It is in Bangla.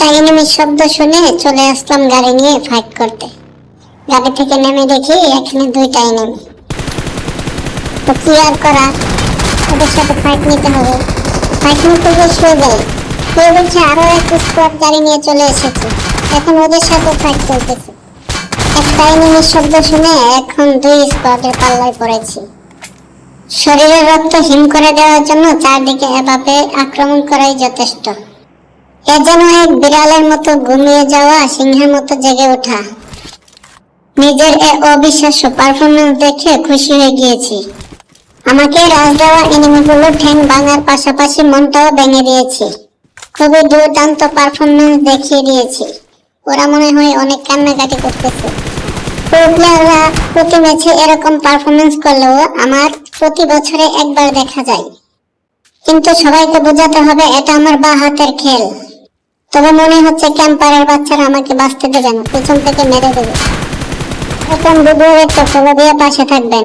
একটা এনিমির শব্দ শুনে চলে আসলাম গাড়ি নিয়ে ফাইট করতে। গাড়ি থেকে নেমে দেখি এখানে দুইটা এনিমি। তো কি আর করার, ওদের সাথে ফাইট নিতে হবে। ফাইট নিতে গিয়ে শুয়ে যাই। কেউ বলছে আরো এক স্কোয়াড গাড়ি নিয়ে চলে এসেছে, এখন ওদের সাথে ফাইট চলতেছে। একটা এনিমির শব্দ শুনে এখন দুই স্কোয়াডের পাল্লায় পড়েছি। শরীরের রক্ত হিম করে দেওয়ার জন্য চারদিকে এভাবে আক্রমণ করাই যথেষ্ট। এ যেন এক বিড়ালের মতো ঘুমিয়ে যাওয়া সিংহের মতো জেগে ওঠা। নিজের এ অবিশ্বাস্য পারফরমেন্স দেখে খুশি হয়ে গিয়েছি। আমাকে রাজ দেওয়া এনিমিগুলো ঠ্যাং ভাঙার পাশাপাশি মনটাও ভেঙে দিয়েছি। খুবই দুর্দান্ত পারফরমেন্স দেখিয়ে দিয়েছি। ওরা মনে হয় অনেক কান্নাকাটি করতেছে। প্রো প্লেয়াররা প্রতি ম্যাচে এরকম পারফরমেন্স করলেও আমার প্রতি বছরে একবার দেখা যায়, কিন্তু সবাইকে বোঝাতে হবে এটা আমার বা হাতের খেল। তবে মনে হচ্ছে ক্যাম্পারের বাচ্চারা আমাকে বাঁচতে দেবে না, পেছন থেকে মেরে দেবে। এখন ভিডিওর একটা ফলো দিয়ে পাশে থাকবেন।